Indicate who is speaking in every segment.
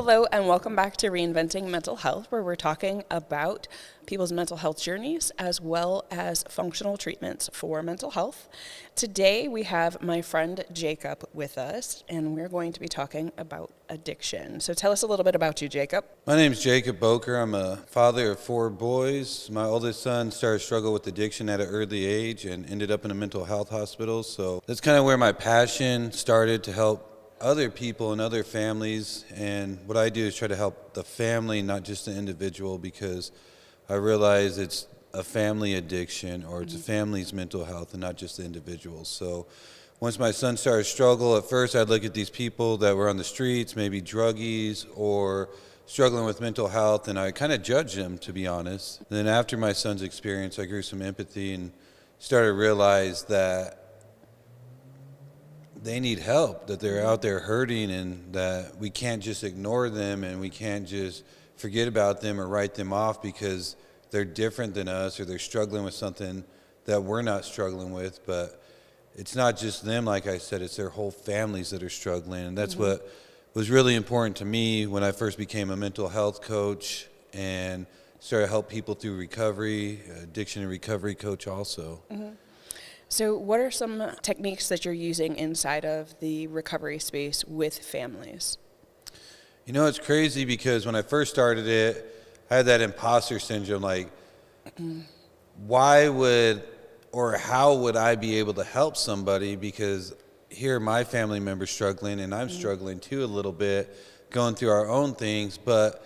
Speaker 1: Hello and welcome back to Reinventing Mental Health, where we're talking about people's mental health journeys as well as functional treatments for mental health. Today we have my friend Jacob with us, and we're going to be talking about addiction. So tell us a little bit about you, Jacob.
Speaker 2: My name's Jacob Bowker. I'm a father of 4 boys. My oldest son started to struggle with addiction at an early age and ended up in a mental health hospital. So that's kind of where my passion started, to help other people and other families. And what I do is try to help the family, not just the individual, because I realize it's a family addiction, or it's a family's mental health and not just the individual. So once my son started to struggle, at first I'd look at these people that were on the streets, maybe druggies or struggling with mental health, and I kind of judged them, to be honest. And then after my son's experience, I grew some empathy and started to realize that they need help, that they're out there hurting, and that we can't just ignore them and we can't just forget about them or write them off because they're different than us or they're struggling with something that we're not struggling with. But it's not just them, like I said, it's their whole families that are struggling. And that's what was really important to me when I first became a mental health coach and started to help people through recovery, addiction and recovery coach also.
Speaker 1: So what are some techniques that you're using inside of the recovery space with families?
Speaker 2: You know, it's crazy because when I first started it, I had that imposter syndrome, like, why would or how would I be able to help somebody? Because here are my family members struggling, and I'm struggling too a little bit, going through our own things. But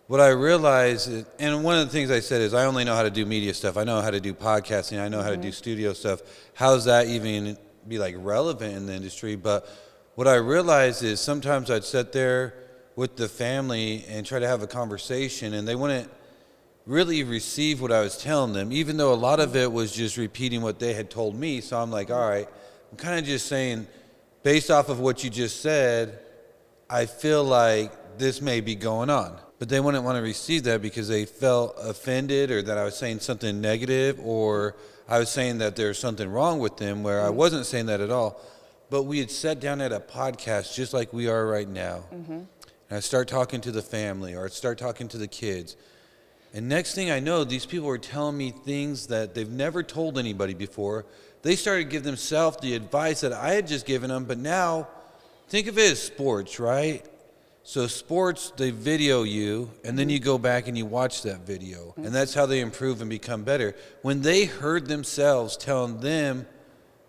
Speaker 2: what I realized, and one of the things I said is, I only know how to do media stuff. I know how to do podcasting. I know how to do studio stuff. How's that even be like relevant in the industry? But what I realized is sometimes I'd sit there with the family and try to have a conversation, and they wouldn't really receive what I was telling them, even though a lot of it was just repeating what they had told me. So I'm like, all right, I'm kind of just saying, based off of what you just said, I feel like this may be going on. But they wouldn't want to receive that because they felt offended, or that I was saying something negative, or I was saying that there's something wrong with them, where I wasn't saying that at all. But we had sat down at a podcast just like we are right now. And I start talking to the family, or I'd start talking to the kids. And next thing I know, these people were telling me things that they've never told anybody before. They started to give themselves the advice that I had just given them. But now, think of it as sports, right? So sports, they video you, and then you go back and you watch that video. And that's how they improve and become better. When they heard themselves telling them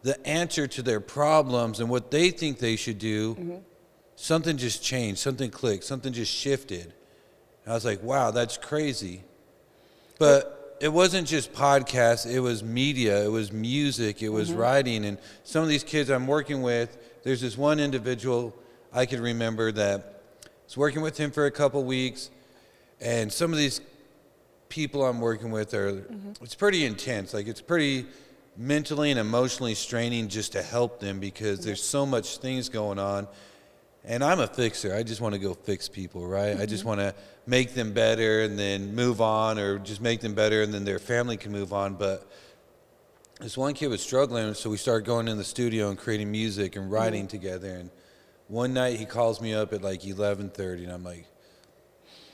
Speaker 2: the answer to their problems and what they think they should do, something just changed, something clicked, something just shifted. And I was like, wow, that's crazy. But it wasn't just podcasts, it was media, it was music, it was writing. And some of these kids I'm working with, there's this one individual I could remember that I was working with him for a couple weeks, and some of these people I'm working with are, it's pretty intense. Like, it's pretty mentally and emotionally straining just to help them because there's so much things going on. And I'm a fixer. I just want to go fix people, right? I just want to make them better and then move on, or just make them better and then their family can move on. But this one kid was struggling, so we started going in the studio and creating music and writing together. And one night he calls me up at like 11:30, and I'm like,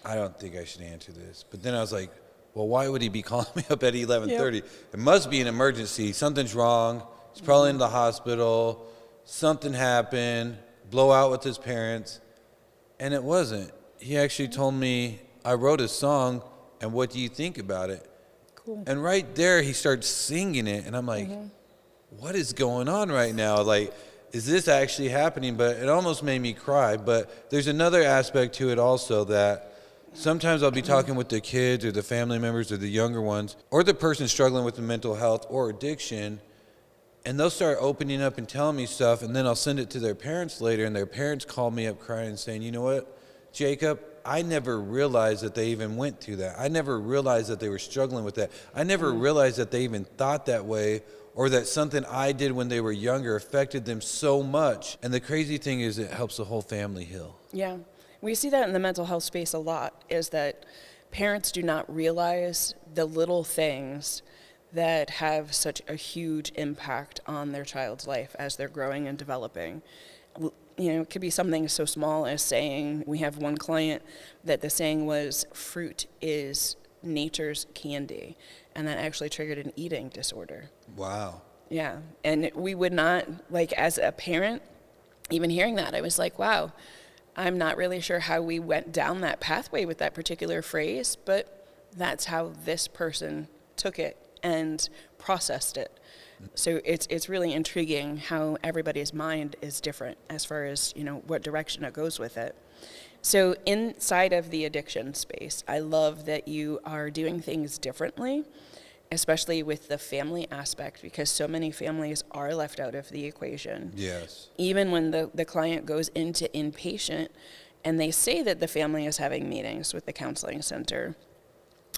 Speaker 2: I don't think I should answer this. But then I was like, well, why would he be calling me up at 11:30? It must be an emergency. Something's wrong. He's probably in the hospital. Something happened. Blowout with his parents. And it wasn't. He actually told me, I wrote a song, and what do you think about it?
Speaker 1: Cool.
Speaker 2: And right there he starts singing it, and I'm like, what is going on right now? Like, is this actually happening? But it almost made me cry. But there's another aspect to it also, that sometimes I'll be talking with the kids or the family members or the younger ones, or the person struggling with the mental health or addiction, and they'll start opening up and telling me stuff, and then I'll send it to their parents later, and their parents call me up crying and saying, you know what, Jacob, I never realized that they even went through that. I never realized that they were struggling with that. I never realized that they even thought that way, or that something I did when they were younger affected them so much. And the crazy thing is, it helps the whole family heal.
Speaker 1: Yeah. We see that in the mental health space a lot, is that parents do not realize the little things that have such a huge impact on their child's life as they're growing and developing. It could be something so small as saying, we have one client that the saying was, fruit is nature's candy. And that actually triggered an eating disorder.
Speaker 2: Wow.
Speaker 1: Yeah. And we would not, as a parent, even hearing that, I was like, wow, I'm not really sure how we went down that pathway with that particular phrase, but that's how this person took it and processed it. So it's really intriguing how everybody's mind is different as far as, what direction it goes with it. So inside of the addiction space, I love that you are doing things differently, especially with the family aspect, because so many families are left out of the equation.
Speaker 2: Yes.
Speaker 1: Even when the client goes into inpatient and they say that the family is having meetings with the counseling center,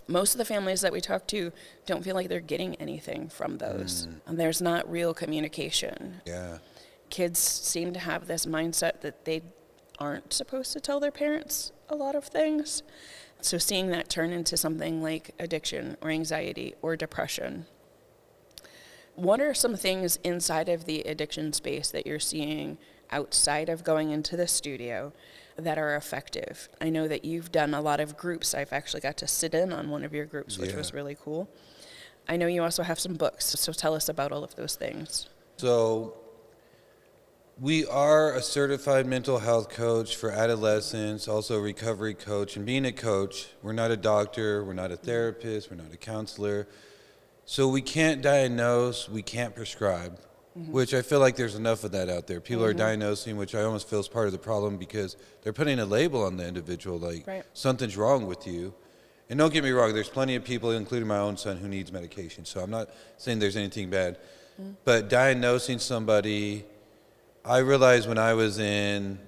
Speaker 1: most of the families that we talk to don't feel like they're getting anything from those. And there's not real communication.
Speaker 2: Yeah.
Speaker 1: Kids seem to have this mindset that they aren't supposed to tell their parents a lot of things. So seeing that turn into something like addiction or anxiety or depression. What are some things inside of the addiction space that you're seeing outside of going into the studio that are effective? I know that you've done a lot of groups. I've actually got to sit in on one of your groups, which was really cool. I know you also have some books, so tell us about all of those things.
Speaker 2: So we are a certified mental health coach for adolescents, also a recovery coach. And being a coach, we're not a doctor, we're not a therapist, we're not a counselor. So we can't diagnose, we can't prescribe, which I feel like there's enough of that out there. People are diagnosing, which I almost feel is part of the problem because they're putting a label on the individual, like something's wrong with you. And don't get me wrong, there's plenty of people, including my own son, who needs medication. So I'm not saying there's anything bad. But diagnosing somebody, I realized when I was in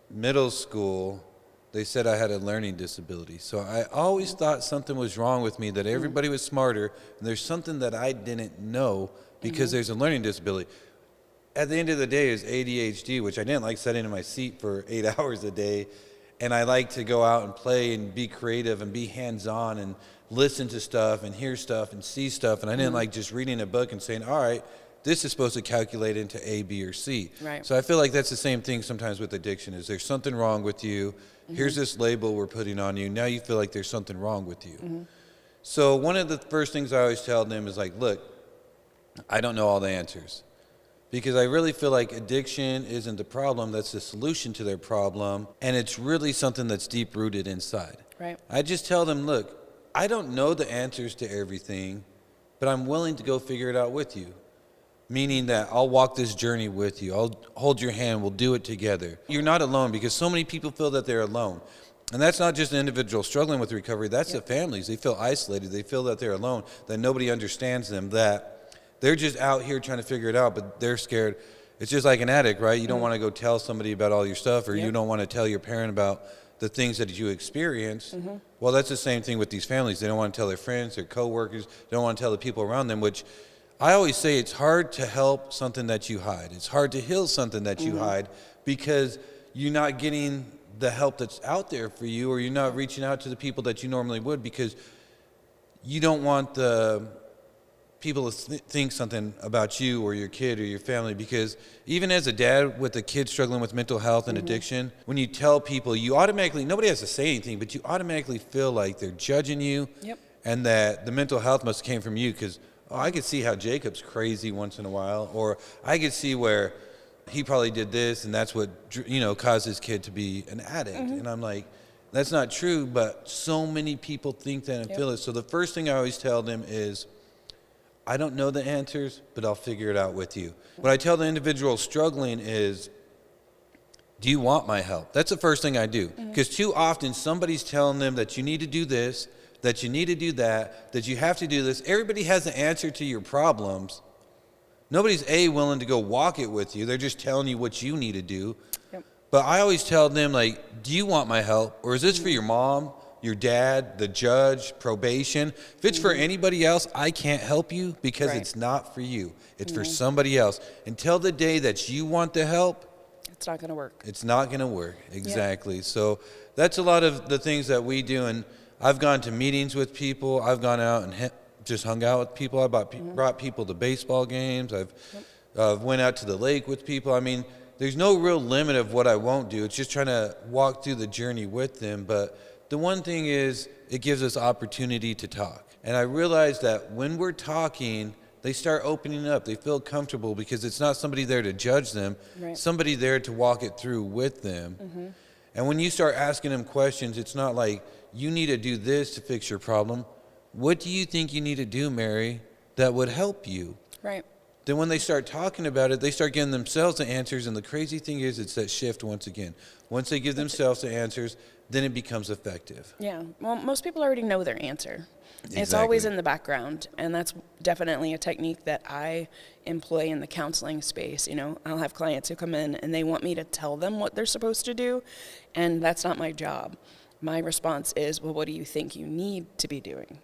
Speaker 2: middle school, they said I had a learning disability. So I always thought something was wrong with me, that everybody was smarter, and there's something that I didn't know because there's a learning disability. At the end of the day, is ADHD, which I didn't like sitting in my seat for 8 hours a day. And I like to go out and play and be creative and be hands-on and listen to stuff and hear stuff and see stuff. And I didn't like just reading a book and saying, all right, this is supposed to calculate into A, B, or C.
Speaker 1: Right.
Speaker 2: So I feel like that's the same thing sometimes with addiction, is there's something wrong with you. Here's this label we're putting on you. Now you feel like there's something wrong with you. So one of the first things I always tell them is like, look, I don't know all the answers. Because I really feel like addiction isn't the problem, that's the solution to their problem. And it's really something that's deep-rooted inside.
Speaker 1: Right.
Speaker 2: I just tell them, look, I don't know the answers to everything, but I'm willing to go figure it out with you. Meaning that I'll walk this journey with you. I'll hold your hand. We'll do it together. You're not alone, because so many people feel that they're alone. And that's not just an individual struggling with recovery. That's the families. They feel isolated. They feel that they're alone, that nobody understands them, that they're just out here trying to figure it out, but they're scared. It's just like an addict, right? You don't want to go tell somebody about all your stuff, or you don't want to tell your parent about the things that you experience. Well, that's the same thing with these families. They don't want to tell their friends, their coworkers. They don't want to tell the people around them, which I always say it's hard to help something that you hide. It's hard to heal something that you hide, because you're not getting the help that's out there for you, or you're not reaching out to the people that you normally would, because you don't want the people to think something about you or your kid or your family. Because even as a dad with a kid struggling with mental health and addiction, when you tell people, you automatically, nobody has to say anything, but you automatically feel like they're judging you, and that the mental health must have came from you, because I could see how Jacob's crazy once in a while, or I could see where he probably did this and that's what, caused his kid to be an addict. And I'm like, that's not true, but so many people think that and feel it. So the first thing I always tell them is, I don't know the answers, but I'll figure it out with you. What I tell the individual struggling is, do you want my help? That's the first thing I do. Because too often somebody's telling them that you need to do this, that you need to do that you have to do this. Everybody has the answer to your problems. Nobody's willing to go walk it with you. They're just telling you what you need to do. But I always tell them, like, do you want my help? Or is this for your mom, your dad, the judge, probation? If it's for anybody else, I can't help you, because it's not for you. It's for somebody else. Until the day that you want the help,
Speaker 1: it's not going to work.
Speaker 2: It's not going to work. Exactly. So that's a lot of the things that we do. And I've gone to meetings with people. I've gone out and just hung out with people. I brought people to baseball games. I've went out to the lake with people. I mean, there's no real limit of what I won't do. It's just trying to walk through the journey with them. But the one thing is, it gives us opportunity to talk. And I realize that when we're talking, they start opening up. They feel comfortable because it's not somebody there to judge them,
Speaker 1: Right.
Speaker 2: somebody there to walk it through with them.
Speaker 1: Mm-hmm.
Speaker 2: And when you start asking them questions, it's not like, you need to do this to fix your problem. What do you think you need to do, Mary, that would help you?
Speaker 1: Right.
Speaker 2: Then when they start talking about it, they start giving themselves the answers. And the crazy thing is, it's that shift once again. Once they give themselves the answers, then it becomes effective.
Speaker 1: Yeah. Well, most people already know their answer. It's
Speaker 2: Exactly.
Speaker 1: always in the background, and that's definitely a technique that I employ in the counseling space. You know, I'll have clients who come in and they want me to tell them what they're supposed to do, and that's not my job. My response is, well, what do you think you need to be doing?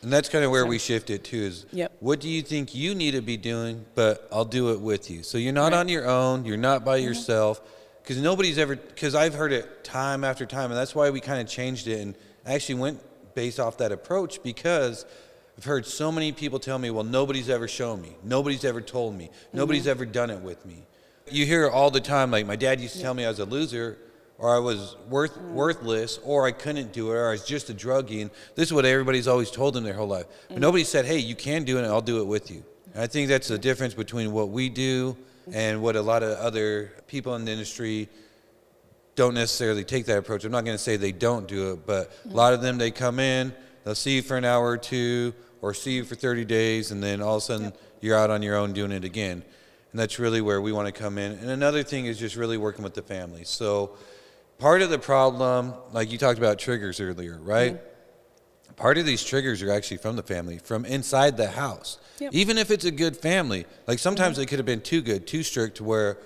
Speaker 2: And that's kind of where we shift it too, is
Speaker 1: Yep.
Speaker 2: what do you think you need to be doing, but I'll do it with you. So you're not
Speaker 1: Right.
Speaker 2: on your own, you're not by yourself, because I've heard it time after time, and that's why we kind of changed it and actually went based off that approach, because I've heard so many people tell me, well, nobody's ever shown me, nobody's ever told me, nobody's ever done it with me. You hear it all the time, like my dad used to tell me I was a loser, or I was worthless, or I couldn't do it, or I was just a druggie. And this is what everybody's always told them their whole life. But nobody said, hey, you can do it, and I'll do it with you. And I think that's the difference between what we do and what a lot of other people in the industry don't necessarily take that approach. I'm not going to say they don't do it, but a lot of them, they come in, they'll see you for an hour or two, or see you for 30 days, and then all of a sudden you're out on your own doing it again. And that's really where we want to come in. And another thing is just really working with the family. So part of the problem, like you talked about triggers earlier, right? Part of these triggers are actually from the family, from inside the house.
Speaker 1: Yep.
Speaker 2: Even if it's a good family, like sometimes they could have been too good, too strict, to where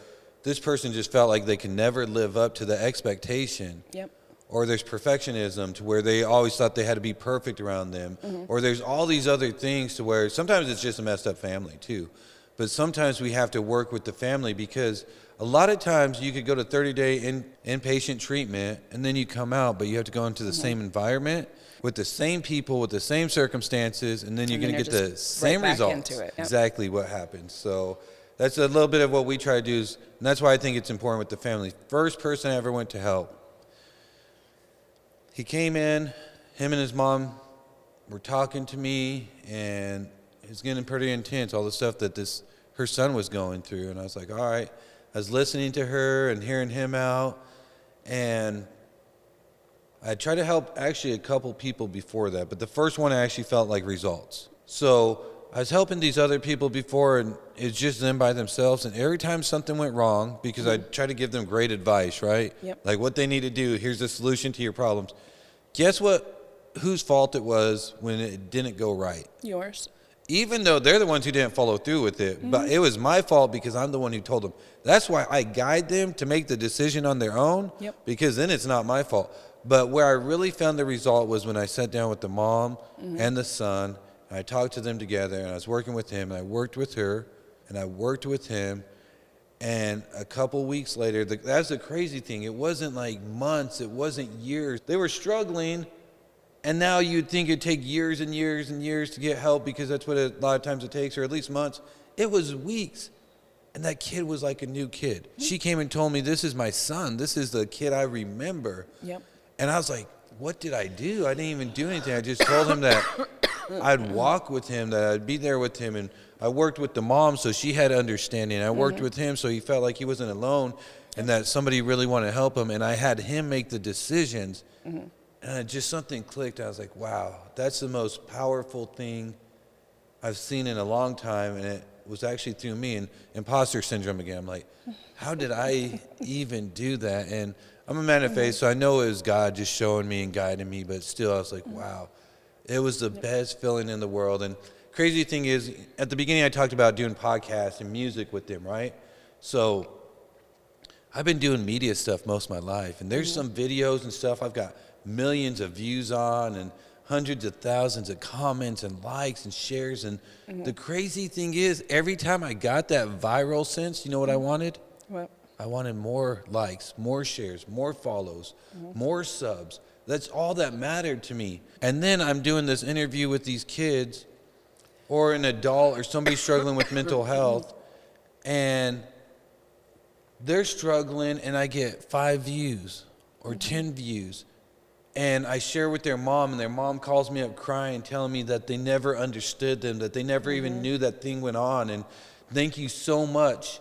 Speaker 2: this person just felt like they can never live up to the expectation.
Speaker 1: Yep.
Speaker 2: Or there's perfectionism, to where they always thought they had to be perfect around them. Or there's all these other things to where sometimes it's just a messed up family too. But sometimes we have to work with the family, because a lot of times you could go to 30-day inpatient treatment and then you come out, but you have to go into the same environment with the same people, with the same circumstances, and then you're going to get the same
Speaker 1: back
Speaker 2: results.
Speaker 1: into it. Yep.
Speaker 2: Exactly what happens. So that's a little bit of what we try to do, and that's why I think it's important with the family. First person I ever went to help, he came in, him and his mom were talking to me, and it was getting pretty intense, all the stuff that her son was going through. And I was like, all right. I was listening to her and hearing him out, and I tried to help actually a couple people before that, but the first one I actually felt like results. So I was helping these other people before, and it's just them by themselves, and every time something went wrong, because I try to give them great advice, right?
Speaker 1: Yep.
Speaker 2: Like what they need to do, here's the solution to your problems. Guess what? Whose fault it was when it didn't go right?
Speaker 1: Yours.
Speaker 2: Even though they're the ones who didn't follow through with it, but it was my fault because I'm the one who told them. That's why I guide them to make the decision on their own, because then it's not my fault. But where I really found the result was when I sat down with the mom and the son, and I talked to them together, and I was working with him, and I worked with her, and I worked with him, and a couple weeks later, that's the crazy thing. It wasn't like months, it wasn't years. They were struggling. And now you'd think it'd take years and years and years to get help, because that's what a lot of times it takes, or at least months. It was weeks. And that kid was like a new kid. She came and told me, this is my son. This is the kid I remember.
Speaker 1: Yep.
Speaker 2: And I was like, what did I do? I didn't even do anything. I just told him that I'd walk with him, that I'd be there with him. And I worked with the mom, so she had understanding. I worked with him, so he felt like he wasn't alone, and that somebody really wanted to help him. And I had him make the decisions. And just something clicked. I was like, wow, that's the most powerful thing I've seen in a long time. And it was actually through me. And imposter syndrome again. I'm like, how did I even do that? And I'm a man of faith, so I know it was God just showing me and guiding me. But still, I was like, wow, it was the best feeling in the world. And crazy thing is, at the beginning, I talked about doing podcasts and music with them, right? So I've been doing media stuff most of my life. And there's some videos and stuff I've got millions of views on, and hundreds of thousands of comments and likes and shares. And the crazy thing is, every time I got that viral sense, you know what I wanted?
Speaker 1: What?
Speaker 2: I wanted more likes, more shares, more follows, more subs. That's all that mattered to me. And then I'm doing this interview with these kids, or an adult, or somebody struggling with mental health, and they're struggling and I get 5 views or 10 views. And I share with their mom, and their mom calls me up crying, telling me that they never understood them, that they never even knew that thing went on, and thank you so much.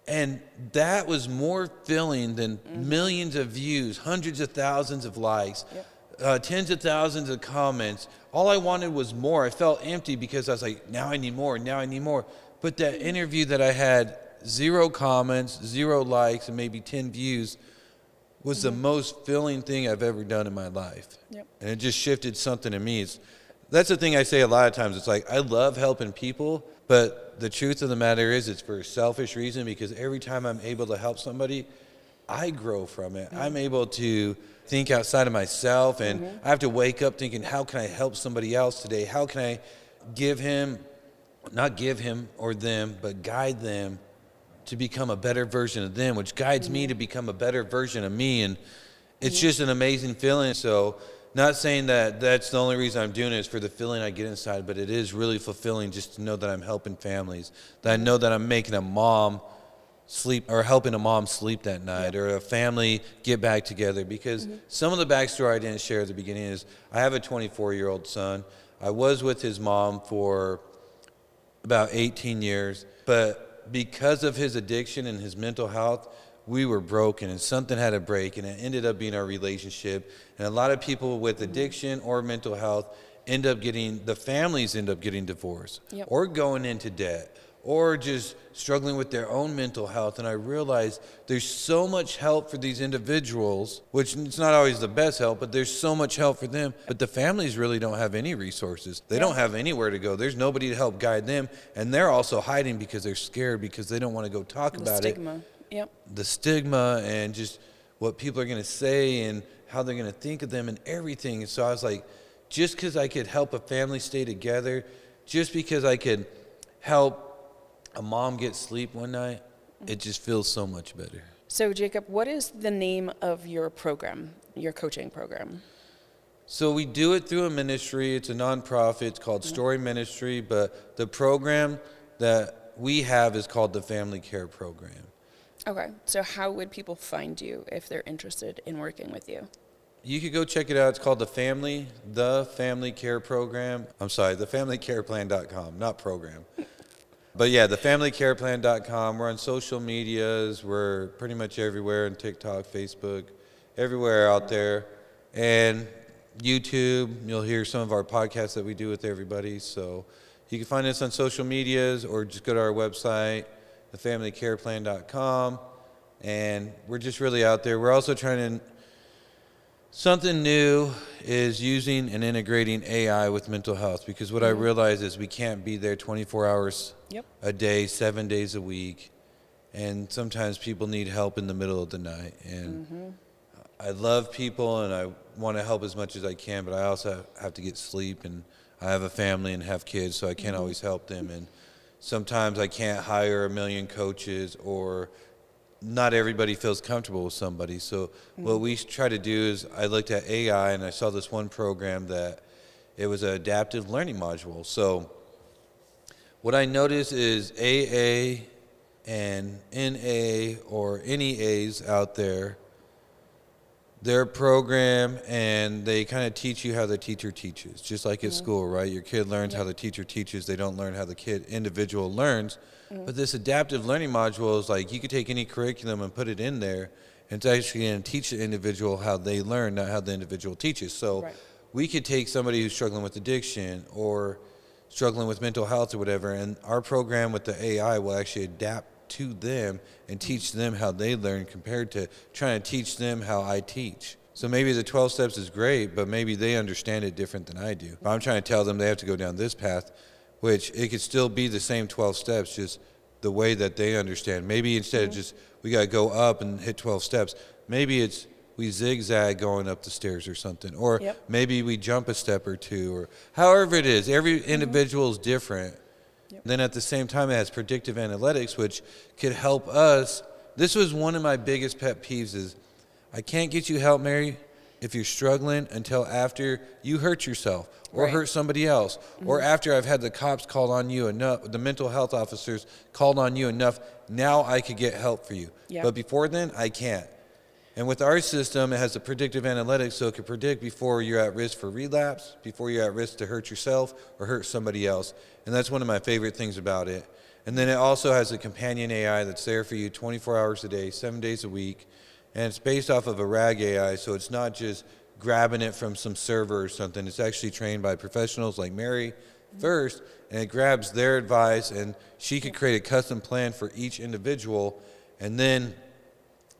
Speaker 2: And that was more filling than millions of views, hundreds of thousands of likes, tens of thousands of comments. All I wanted was more. I felt empty because I was like, now I need more, now I need more. But that interview that I had 0 comments, 0 likes, and maybe 10 views was the most filling thing I've ever done in my life. And it just shifted something in me. That's the thing I say a lot of times. It's like, I love helping people, but the truth of the matter is it's for a selfish reason, because every time I'm able to help somebody, I grow from it. I'm able to think outside of myself, and I have to wake up thinking, how can I help somebody else today? How can I not give him or them, but guide them to become a better version of them, which guides me to become a better version of me. And it's just an amazing feeling. So not saying that that's the only reason I'm doing it is for the feeling I get inside, but it is really fulfilling just to know that I'm helping families, that I know that I'm making a mom sleep, or helping a mom sleep that night, or a family get back together. Because some of the backstory I didn't share at the beginning is I have a 24-year-old son. I was with his mom for about 18 years, but because of his addiction and his mental health, we were broken, and something had to break, and it ended up being our relationship. And a lot of people with addiction or mental health the families end up getting divorced, or going into debt, or just struggling with their own mental health. And I realized there's so much help for these individuals, which it's not always the best help, but there's so much help for them. But the families really don't have any resources. They don't have anywhere to go. There's nobody to help guide them. And they're also hiding because they're scared, because they don't want to go talk about it. The stigma and just what people are going to say and how they're going to think of them and everything. And so I was like, just because I could help a family stay together, just because I could help a mom get sleep one night, it just feels so much better.
Speaker 1: So Jacob, what is the name of your program, your coaching program?
Speaker 2: So we do it through a ministry. It's a nonprofit. It's called Story Ministry, but the program that we have is called the Family Care Program.
Speaker 1: Okay, so how would people find you if they're interested in working with you?
Speaker 2: You could go check it out. It's called the Family Care Program. I'm sorry, thefamilycareplan.com, not program. But yeah, thefamilycareplan.com. We're on social medias. We're pretty much everywhere, on TikTok, Facebook, everywhere out there. And YouTube, you'll hear some of our podcasts that we do with everybody. So you can find us on social medias, or just go to our website, thefamilycareplan.com. And we're just really out there. We're also trying to, something new is using and integrating AI with mental health, because what I realize is we can't be there 24 hours a day, 7 days a week. And sometimes people need help in the middle of the night. And I love people and I want to help as much as I can, but I also have to get sleep, and I have a family and have kids, so I can't always help them. And sometimes I can't hire a million coaches, or not everybody feels comfortable with somebody. So what we try to do is, I looked at AI and I saw this one program that it was an adaptive learning module. So what I noticed is AA and NA, or any A's out there, their program, and they kind of teach you how the teacher teaches, just like at school, right? Your kid learns how the teacher teaches. They don't learn how the individual learns. But this adaptive learning module is like, you could take any curriculum and put it in there, and it's actually going to teach the individual how they learn, not how the individual teaches. So we could take somebody who's struggling with addiction or struggling with mental health or whatever, and our program with the AI will actually adapt to them and teach them how they learn, compared to trying to teach them how I teach. So maybe the 12 steps is great, but maybe they understand it different than I do. If I'm trying to tell them they have to go down this path, which it could still be the same 12 steps, just the way that they understand. Maybe instead of just, we got to go up and hit 12 steps, maybe it's we zigzag going up the stairs or something. Or maybe we jump a step or two, or however it is. Every individual is different. Then at the same time, it has predictive analytics, which could help us. This was one of my biggest pet peeves is, I can't get you help, Mary, if you're struggling until after you hurt yourself or
Speaker 1: Right.
Speaker 2: hurt somebody else, or after I've had the cops called on you enough, the mental health officers called on you enough, now I could get help for you.
Speaker 1: Yeah.
Speaker 2: But before then, I can't. And with our system, it has a predictive analytics, so it can predict before you're at risk for relapse, before you're at risk to hurt yourself or hurt somebody else. And that's one of my favorite things about it. And then it also has a companion AI that's there for you 24 hours a day, 7 days a week. And it's based off of a RAG AI, so it's not just grabbing it from some server or something. It's actually trained by professionals like Mary first, and it grabs their advice, and she could create a custom plan for each individual. And then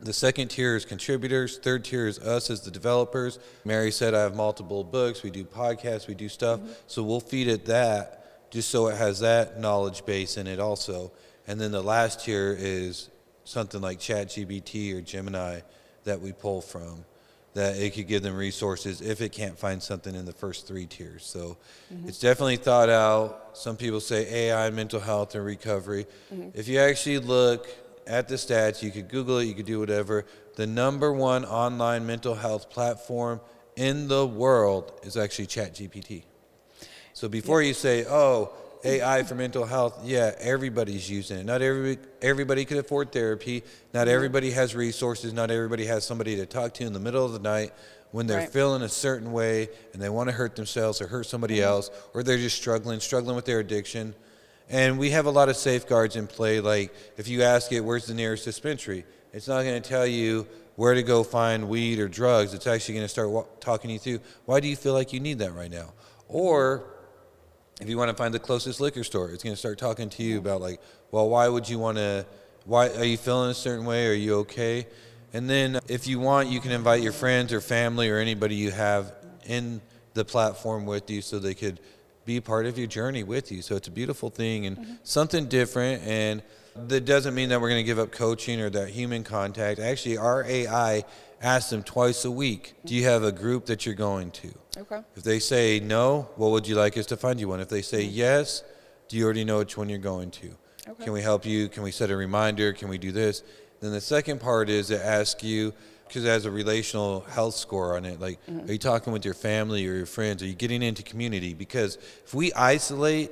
Speaker 2: the second tier is contributors. Third tier is us as the developers. Mary said I have multiple books. We do podcasts. We do stuff. So we'll feed it that just so it has that knowledge base in it also. And then the last tier is something like ChatGPT or Gemini that we pull from, that it could give them resources if it can't find something in the first 3 tiers. So it's definitely thought out. Some people say AI, mental health, and recovery. If you actually look at the stats, you could Google it, you could do whatever. The #1 online mental health platform in the world is actually ChatGPT. So before you say, oh, AI for mental health, yeah, everybody's using it. Not everybody can afford therapy. Not everybody has resources. Not everybody has somebody to talk to in the middle of the night when they're
Speaker 1: Right.
Speaker 2: feeling a certain way and they want to hurt themselves or hurt somebody else, or they're just struggling with their addiction. And we have a lot of safeguards in play. Like if you ask it, where's the nearest dispensary? It's not going to tell you where to go find weed or drugs. It's actually going to start talking you through, why do you feel like you need that right now? Or if you want to find the closest liquor store, it's going to start talking to you about like, well, why would you want to, why are you feeling a certain way? Are you okay? And then if you want, you can invite your friends or family or anybody you have in the platform with you so they could be part of your journey with you. So it's a beautiful thing and something different. And that doesn't mean that we're going to give up coaching or that human contact. Actually, our AI asks them twice a week, do you have a group that you're going to?
Speaker 1: Okay.
Speaker 2: If they say no, well, would you like us to find you one? If they say yes, do you already know which one you're going to?
Speaker 1: Okay.
Speaker 2: Can we help you? Can we set a reminder? Can we do this? Then the second part is to ask you, because it has a relational health score on it, like, are you talking with your family or your friends? Are you getting into community? Because if we isolate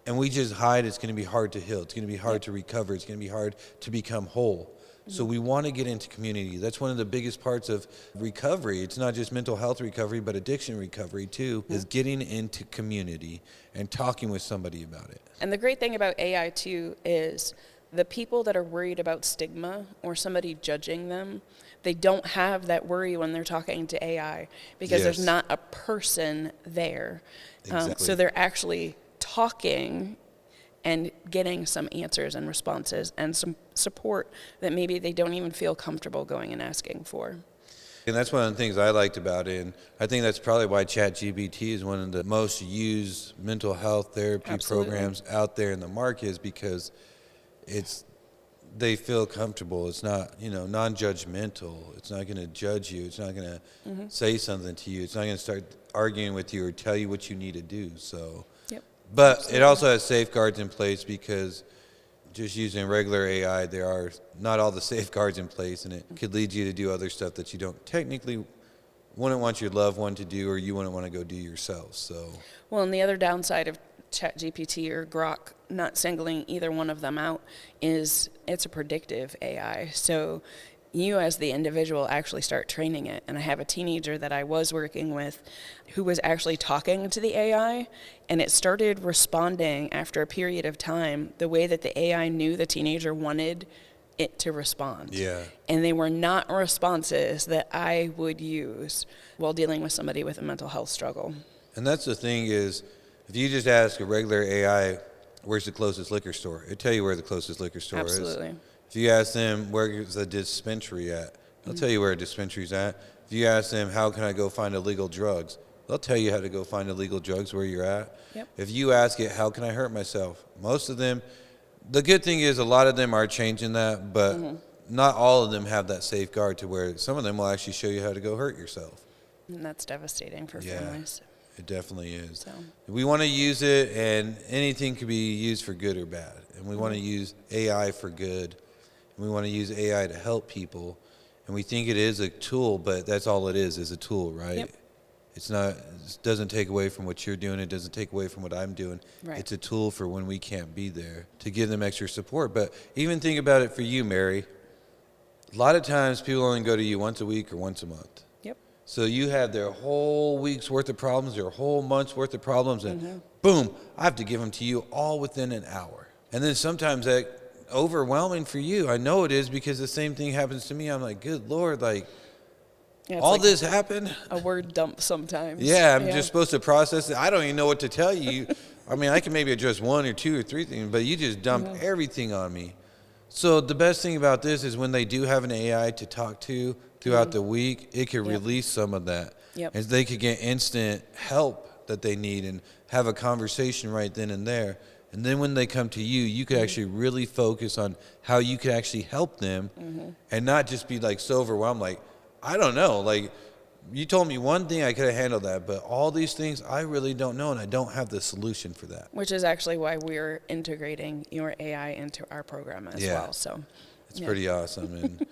Speaker 2: and we just hide, it's going to be hard to heal. It's going to be hard to recover. It's going to be hard to become whole. So we want to get into community. That's one of the biggest parts of recovery. It's not just mental health recovery, but addiction recovery too, is getting into community and talking with somebody about it.
Speaker 1: And the great thing about AI too is the people that are worried about stigma or somebody judging them, they don't have that worry when they're talking to AI because there's
Speaker 2: Yes.
Speaker 1: not a person there.
Speaker 2: Exactly.
Speaker 1: So they're actually talking and getting some answers and responses and some support that maybe they don't even feel comfortable going and asking for.
Speaker 2: And that's one of the things I liked about it. And I think that's probably why ChatGPT is one of the most used mental health therapy
Speaker 1: Absolutely.
Speaker 2: programs out there in the market, is because they feel comfortable. It's not, non-judgmental. It's not going to judge you. It's not going to say something to you. It's not going to start arguing with you or tell you what you need to do. So,
Speaker 1: Yep.
Speaker 2: but it also has safeguards in place, because just using regular AI, there are not all the safeguards in place, and it could lead you to do other stuff that you don't technically wouldn't want your loved one to do, or you wouldn't want to go do yourself. So,
Speaker 1: Well, and the other downside of ChatGPT or Grok, not singling either one of them out, is it's a predictive AI. So you as the individual actually start training it. And I have a teenager that I was working with who was actually talking to the AI, and it started responding after a period of time the way that the AI knew the teenager wanted it to respond.
Speaker 2: yeah.
Speaker 1: And they were not responses that I would use while dealing with somebody with a mental health struggle.
Speaker 2: And that's the thing is, if you just ask a regular AI, where's the closest liquor store? It'll tell you where the closest liquor store is.
Speaker 1: Absolutely.
Speaker 2: If you ask them, where's the dispensary at? They'll tell you where a dispensary's at. If you ask them, how can I go find illegal drugs? They'll tell you how to go find illegal drugs where you're at.
Speaker 1: Yep.
Speaker 2: If you ask it, how can I hurt myself? Most of them, the good thing is a lot of them are changing that, but not all of them have that safeguard to where some of them will actually show you how to go hurt yourself.
Speaker 1: And that's devastating for
Speaker 2: Yeah.
Speaker 1: families.
Speaker 2: It definitely is.
Speaker 1: So.
Speaker 2: We want to use it, and anything can be used for good or bad. And we want to use AI for good. And we want to use AI to help people. and we think it is a tool, but that's all it is a tool, right?
Speaker 1: Yep.
Speaker 2: It's not, it doesn't take away from what you're doing. It doesn't take away from what I'm doing.
Speaker 1: Right.
Speaker 2: It's a tool for when we can't be there to give them extra support. But even think about it for you, Mary. A lot of times people only go to you once a week or once a month.
Speaker 1: Yep.
Speaker 2: So you have their whole week's worth of problems, their whole month's worth of problems, and boom, I have to give them to you all within an hour. And then sometimes that overwhelming for you. I know it is, because the same thing happens to me. I'm like, good Lord, like,
Speaker 1: Yeah,
Speaker 2: all
Speaker 1: like
Speaker 2: this happened?
Speaker 1: a word dump sometimes.
Speaker 2: Yeah, I'm just supposed to process it. I don't even know what to tell you. I mean, I can maybe address one or two or three things, but you just dump everything on me. So the best thing about this is when they do have an AI to talk to throughout the week, it can release some of that.
Speaker 1: Yep.
Speaker 2: And they could get instant help that they need and have a conversation right then and there. And then when they come to you, you could actually really focus on how you could actually help them and not just be like so overwhelmed, like, I don't know, like, you told me one thing, I could have handled that, but all these things I really don't know, and I don't have the solution for that.
Speaker 1: Which is actually why we're integrating your AI into our program as well. So
Speaker 2: it's pretty awesome. And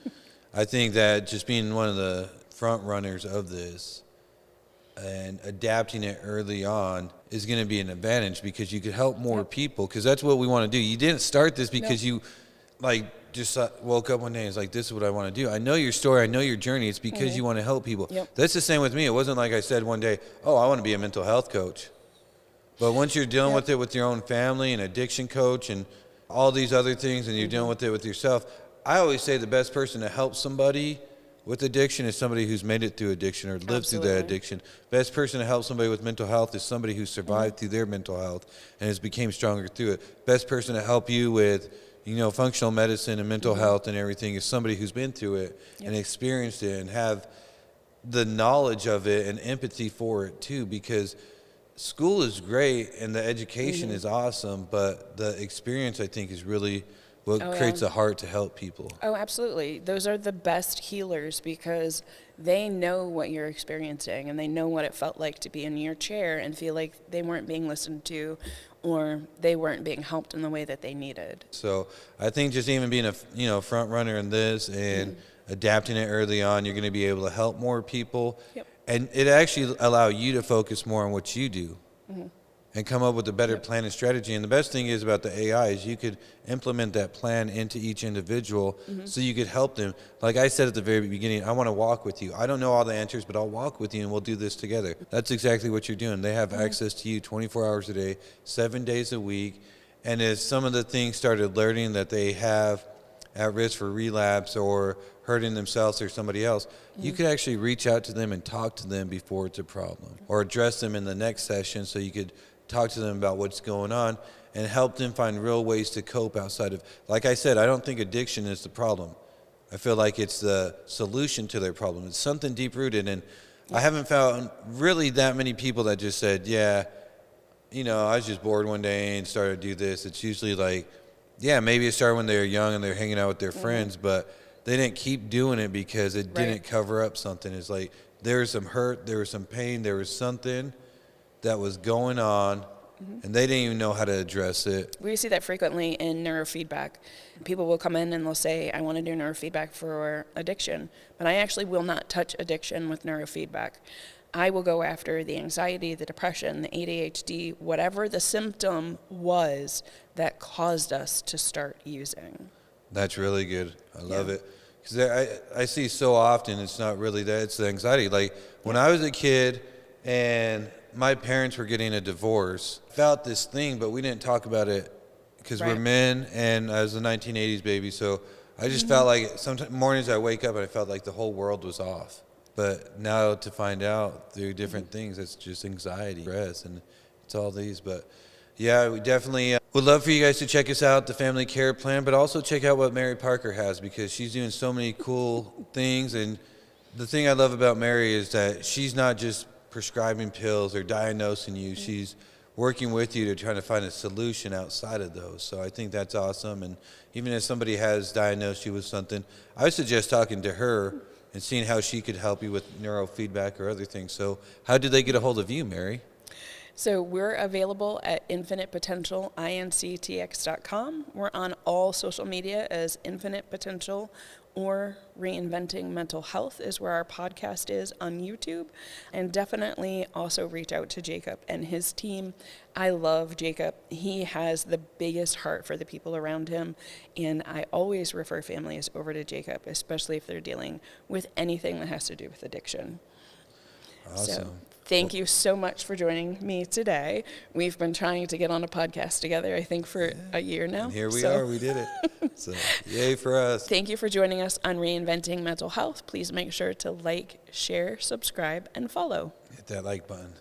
Speaker 2: I think that just being one of the front runners of this and adapting it early on is going to be an advantage, because you could help more people, because that's what we want to do. You didn't start this because you like just woke up one day and was like, this is what I want to do. I know your story. I know your journey. It's because you want to help people. That's the same with me. It wasn't like I said one day, oh, I want to be a mental health coach. But once you're dealing with it with your own family and addiction coach and all these other things, and you're dealing with it with yourself, I always say the best person to help somebody with addiction is somebody who's made it through addiction or lived through that addiction. Best person to help somebody with mental health is somebody who survived through their mental health and has became stronger through it. Best person to help you with, you know, functional medicine and mental health and everything is somebody who's been through it and experienced it and have the knowledge of it and empathy for it too, because school is great and the education is awesome, but the experience, I think, is really what creates a heart to help people.
Speaker 1: Oh, absolutely. Those are the best healers, because they know what you're experiencing and they know what it felt like to be in your chair and feel like they weren't being listened to or they weren't being helped in the way that they needed.
Speaker 2: So I think just even being a front runner in this and adapting it early on, you're going to be able to help more people. And it actually allow you to focus more on what you do and come up with a better plan and strategy. And the best thing is about the AI is you could implement that plan into each individual so you could help them. Like I said at the very beginning, I want to walk with you. I don't know all the answers, but I'll walk with you and we'll do this together. That's exactly what you're doing. They have access to you 24 hours a day, 7 days a week. And as some of the things started learning that they have at risk for relapse or hurting themselves or somebody else, you could actually reach out to them and talk to them before it's a problem, or address them in the next session so you could talk to them about what's going on and help them find real ways to cope outside of, like I said, I don't think addiction is the problem. I feel like it's the solution to their problem. It's something deep rooted, and I haven't found really that many people that just said, I was just bored one day and started to do this. It's usually like, maybe it started when they were young and they're hanging out with their friends, but they didn't keep doing it because it didn't cover up something. It's like there was some hurt, there was some pain, there was something that was going on, and they didn't even know how to address it.
Speaker 1: We see that frequently in neurofeedback. People will come in and they'll say, I want to do neurofeedback for addiction, but I actually will not touch addiction with neurofeedback. I will go after the anxiety, the depression, the ADHD, whatever the symptom was that caused us to start using.
Speaker 2: That's really good. I love it. Because I see so often it's not really that, it's the anxiety. Like when I was a kid and my parents were getting a divorce, I felt this thing, but we didn't talk about it because we're men, and I was a 1980s baby, so I just felt like sometimes mornings I wake up and I felt like the whole world was off. But now to find out through different things, it's just anxiety, stress, and it's all these. But yeah, we definitely would love for you guys to check us out, the Family Care Plan, but also check out what Mary Parker has, because she's doing so many cool things. And the thing I love about Mary is that she's not just prescribing pills or diagnosing you. She's working with you to try to find a solution outside of those. So I think that's awesome. And even if somebody has diagnosed you with something, I would suggest talking to her and seeing how she could help you with neurofeedback or other things. So how did they get a hold of you, Mary?
Speaker 1: So we're available at infinitepotentialinctx.com. We're on all social media as Infinite Potential or Reinventing Mental Health is where our podcast is on YouTube. And definitely also reach out to Jacob and his team. I love Jacob. He has the biggest heart for the people around him. And I always refer families over to Jacob, especially if they're dealing with anything that has to do with addiction.
Speaker 2: Awesome.
Speaker 1: So thank you so much for joining me today. We've been trying to get on a podcast together, I think, for a year now.
Speaker 2: And here we are. We did it. So yay for us.
Speaker 1: Thank you for joining us on Reinventing Mental Health. Please make sure to like, share, subscribe, and follow.
Speaker 2: Hit that like button.